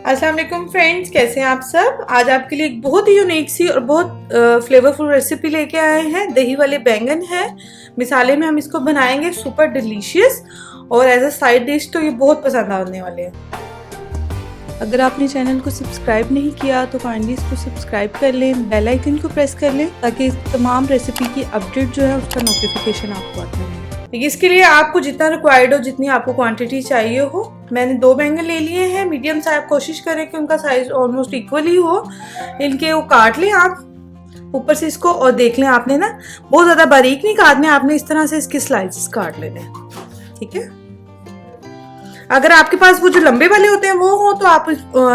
अस्सलाम वालेकुम फ्रेंड्स, कैसे हैं आप सब। आज आपके लिए एक बहुत ही यूनिक सी और बहुत फ्लेवरफुल रेसिपी लेके आए हैं। दही वाले बैंगन है। मिसाले में हम इसको बनाएंगे सुपर डिलीशियस, और एज अ साइड डिश तो ये बहुत पसंद आने वाले हैं। अगर आपने चैनल को सब्सक्राइब नहीं किया तो काइंडली इसको सब्सक्राइब कर लें, बेल आइकन को प्रेस कर लें ताकि तमाम रेसिपी की अपडेट जो है उसका नोटिफिकेशन आपको आता है। इसके लिए आपको जितना रिक्वायर्ड हो, जितनी आपको क्वांटिटी चाहिए हो, मैंने 2 बैंगन ले लिए हैं मीडियम साइज। कोशिश करें कि उनका साइज ऑलमोस्ट इक्वल ही हो। इनके वो काट लें आप ऊपर से इसको, और देख लें आपने ना बहुत ज्यादा बारीक नहीं काटने, आपने इस तरह से इसके स्लाइसेस काट लेने, ठीक है। अगर आपके पास वो जो लंबे वाले होते हैं वो हो तो आप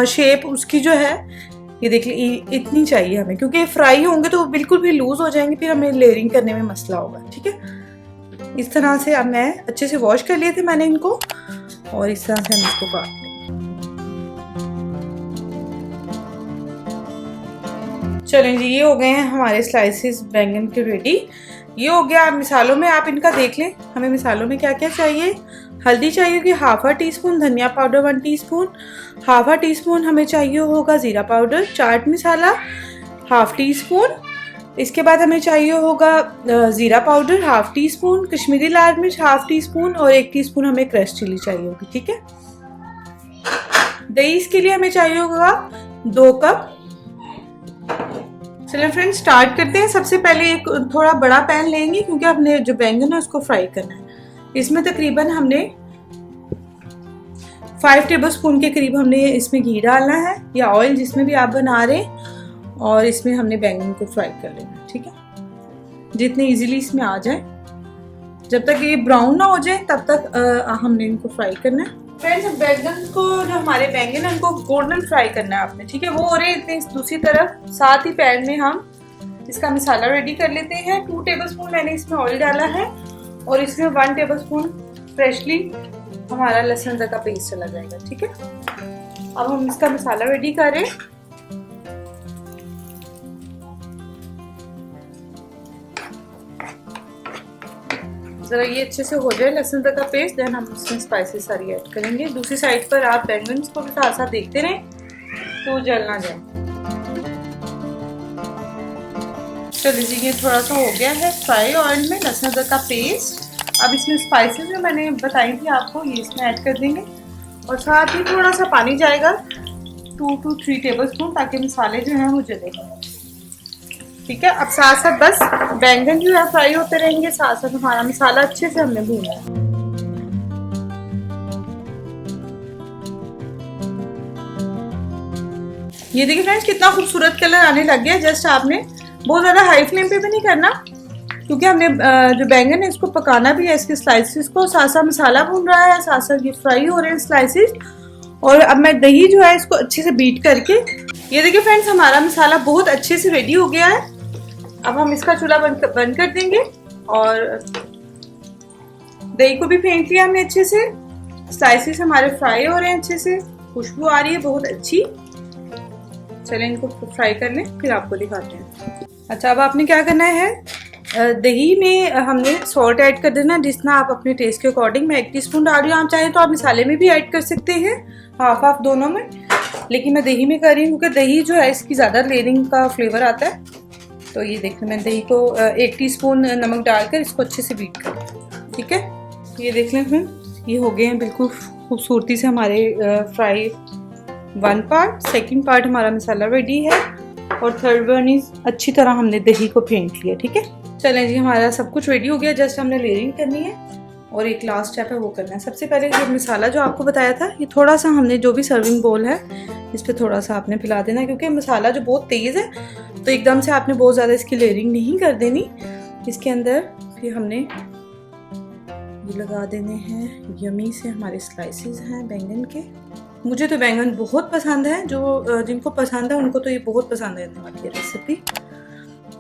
शेप उसकी जो है ये देख लीजिए इतनी चाहिए हमें, क्योंकि फ्राई होंगे तो वो बिल्कुल भी लूज हो जाएंगे, फिर हमें लेयरिंग करने में मसला होगा, ठीक है। इस तरह से अब मैं अच्छे से वॉश कर लिए थे मैंने इनको, और इस तरह से हम इसको काट लें। चलें जी, ये हो गए हैं हमारे स्लाइसेस बैंगन के रेडी। ये हो गया। मिसालों में आप इनका देख लें, हमें मिसालों में क्या क्या चाहिए। हल्दी चाहिए होगी ½ टीस्पून, धनिया पाउडर 1 टीस्पून, ½ टीस्पून हमें चाहिए होगा जीरा पाउडर, चाट मसाला ½ टीस्पून। इसके बाद हमें चाहिए होगा जीरा पाउडर ½ टीस्पून, कश्मीरी लाल मिर्च ½ टीस्पून, और 1 टीस्पून हमें क्रश चिली चाहिए होगी, ठीक है। दही इसके लिए हमें चाहिए होगा 2 कप। चलिए फ्रेंड्स स्टार्ट करते हैं। सबसे पहले एक थोड़ा बड़ा पैन लेंगे क्योंकि हमने जो बैंगन है उसको फ्राई करना है। इसमें तकरीबन हमने 5 टेबलस्पून के करीब हमने इसमें घी डालना है, या ऑयल जिसमें भी आप बना रहे हैं, और इसमें हमने बैंगन को फ्राई कर लेना है, ठीक है। जितने इजीली इसमें आ जाए, जब तक ये ब्राउन ना हो जाए तब तक हमने इनको फ्राई करना है। फ्रेंड्स बैंगन को, जो हमारे बैंगन है उनको गोल्डन फ्राई करना है आपने, ठीक है। वो हो रहे हैं दूसरी तरफ। साथ ही पैन में हम इसका मसाला रेडी कर लेते हैं। 2 टेबलस्पून मैंने इसमें ऑयल डाला है, और इसमें 1 टेबलस्पून फ्रेशली हमारा लहसुन अदरक का पेस्ट चला जाएगा, ठीक है। अब हम इसका मसाला रेडी करें। जरा ये अच्छे से हो जाए लहसुन अदरक का पेस्ट, देन हम इसमें स्पाइसेस सारी ऐड करेंगे। दूसरी साइड पर आप बैंगन को भी साथ साथ देखते रहें तो जल ना जाए। चलिए जी, ये थोड़ा सा हो गया है फ्राई ऑयल में लहसुन अदरक का पेस्ट। अब इसमें स्पाइसेस जो मैंने बताई थी आपको, ये इसमें ऐड कर देंगे, और साथ ही थोड़ा सा पानी जाएगा 2 to 3 टेबलस्पून, ताकि मसाले जो हैं वो जले, ठीक है। अब साथ साथ बस बैंगन जो है फ्राई होते रहेंगे, साथ साथ हमारा मसाला अच्छे से हमने भूना है। ये देखिए फ्रेंड्स कितना खूबसूरत कलर आने लग गया। जस्ट आपने बहुत ज्यादा हाई फ्लेम पे भी नहीं करना, क्योंकि हमने जो बैंगन है इसको पकाना भी है, इसके स्लाइसेस को। साथ साथ मसाला भून रहा है, साथ साथ ये फ्राई हो रहे हैं स्लाइसेस। और अब मैं दही जो है इसको अच्छे से बीट करके, ये देखिए फ्रेंड्स हमारा मसाला बहुत अच्छे से रेडी हो गया है। अब हम इसका चूल्हा बंद कर देंगे, और दही को भी फेंट लिया हमने अच्छे से। स्लाइसेस हमारे फ्राई हो रहे हैं अच्छे से, खुशबू आ रही है बहुत अच्छी। चलें इनको फ्राई कर लें, फिर आपको दिखाते हैं। अच्छा, अब आपने क्या करना है, दही में हमने सॉल्ट ऐड कर देना जितना आप अपने टेस्ट के अकॉर्डिंग। मैं 1 टीस्पून डाल रही हूँ, आप चाहें तो आप मसाले में भी ऐड कर सकते हैं, हाफ दोनों में, लेकिन मैं दही में कर रही हूँ क्योंकि दही जो है इसकी ज़्यादा लेयरिंग का फ्लेवर आता है। तो ये देखिए मैं दही को 1 टीस्पून नमक डालकर इसको अच्छे से बीट कर, ठीक है। ये देख लें फ्रेंड्स, ये हो गए हैं बिल्कुल खूबसूरती से हमारे फ्राई 1 पार्ट। सेकंड पार्ट हमारा मसाला रेडी है, और थर्ड वन इज अच्छी तरह हमने दही को फेंट लिया, ठीक है। चलें जी, हमारा सब कुछ रेडी हो गया। जस्ट हमने लेयरिंग करनी है, और एक लास्ट स्टेप है वो करना है। सबसे पहले ये मसाला जो आपको बताया था, ये थोड़ा सा हमने जो भी सर्विंग बोल है इस पर थोड़ा सा आपने फैला देना, क्योंकि मसाला जो बहुत तेज़ है तो एकदम से आपने बहुत ज़्यादा इसकी लेयरिंग नहीं कर देनी इसके अंदर। फिर हमने ये लगा देने हैं यमी से हमारे स्लाइसेस हैं बैंगन के। मुझे तो बैंगन बहुत पसंद है, जो जिनको पसंद है उनको तो ये बहुत पसंद है वाली रेसिपी।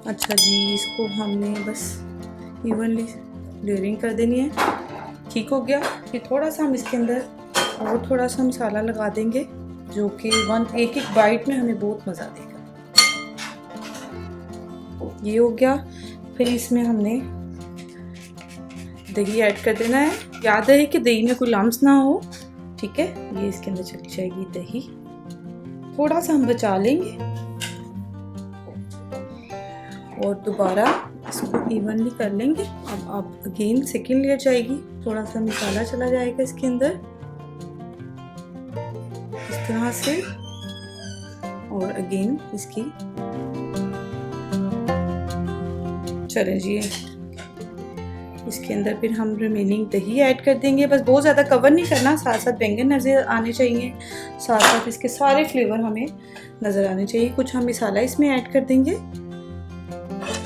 अच्छा जी, इसको हमने बस इवनली लेयरिंग कर देनी है, ठीक हो गया। फिर थोड़ा सा हम इसके अंदर और थोड़ा सा मसाला लगा देंगे, जो कि एक बाइट में हमें बहुत मज़ा देगा। ये हो गया। फिर इसमें हमने दही ऐड कर देना है। याद है कि दही में कोई लम्स ना हो, ठीक है। ये इसके अंदर चली जाएगी दही। थोड़ा सा हम बचा लेंगे और दोबारा इसको इवनली कर लेंगे। अब आप अगेन सेकेंड लेयर जाएगी, थोड़ा सा मसाला चला जाएगा इसके अंदर इस तरह से, और अगेन इसकी चलें जी इसके अंदर फिर हम रिमेनिंग दही ऐड कर देंगे। बस बहुत ज़्यादा कवर नहीं करना, साथ साथ बैंगन नज़र आने चाहिए, साथ साथ इसके सारे फ्लेवर हमें नज़र आने चाहिए। कुछ हम मसाला इसमें ऐड कर देंगे,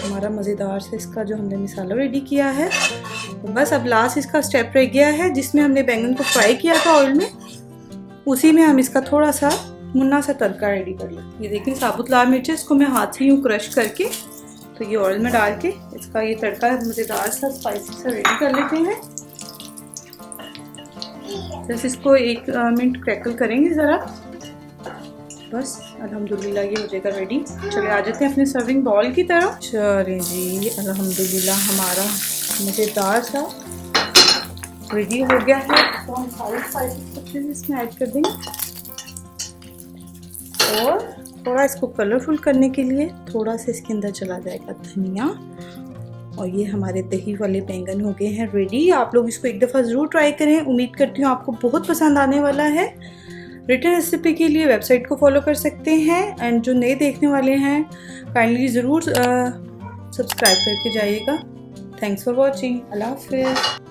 हमारा मज़ेदार से इसका जो हमने मसाला रेडी किया है। तो बस अब लास्ट इसका स्टेप रह गया है, जिसमें हमने बैंगन को फ्राई किया था ऑयल में, उसी में हम इसका थोड़ा सा मुन्ना सा तड़का रेडी कर लें। ये देखिए साबुत लाल मिर्च, इसको मैं हाथ से यूँ क्रश करके तो ये ऑयल में डाल के इसका ये तड़का मज़ेदार सा स्पाइसी सा रेडी कर लेते हैं। बस इसको 1 मिनट क्रैकल करेंगे ज़रा, बस अल्हम्दुलिल्लाह ये हो जाएगा रेडी। चलिए आ जाते हैं अपने सर्विंग बाउल की तरफ। चलें जी अल्हम्दुलिल्लाह हमारा मज़ेदार सा रेडी हो गया है। तो हम सारे स्पाइसेस इसमें ऐड कर देंगे और थोड़ा इसको कलरफुल करने के लिए थोड़ा सा इसके अंदर चला जाएगा धनिया। और ये हमारे दही वाले बैंगन हो गए हैं रेडी। आप लोग इसको एक दफ़ा ज़रूर ट्राई करें, उम्मीद करती हूँ आपको बहुत पसंद आने वाला है। रिटर्न रेसिपी के लिए वेबसाइट को फॉलो कर सकते हैं, एंड जो नए देखने वाले हैं काइंडली ज़रूर सब्सक्राइब करके जाइएगा। Thanks for watching. अल्लाह हाफ़िज़।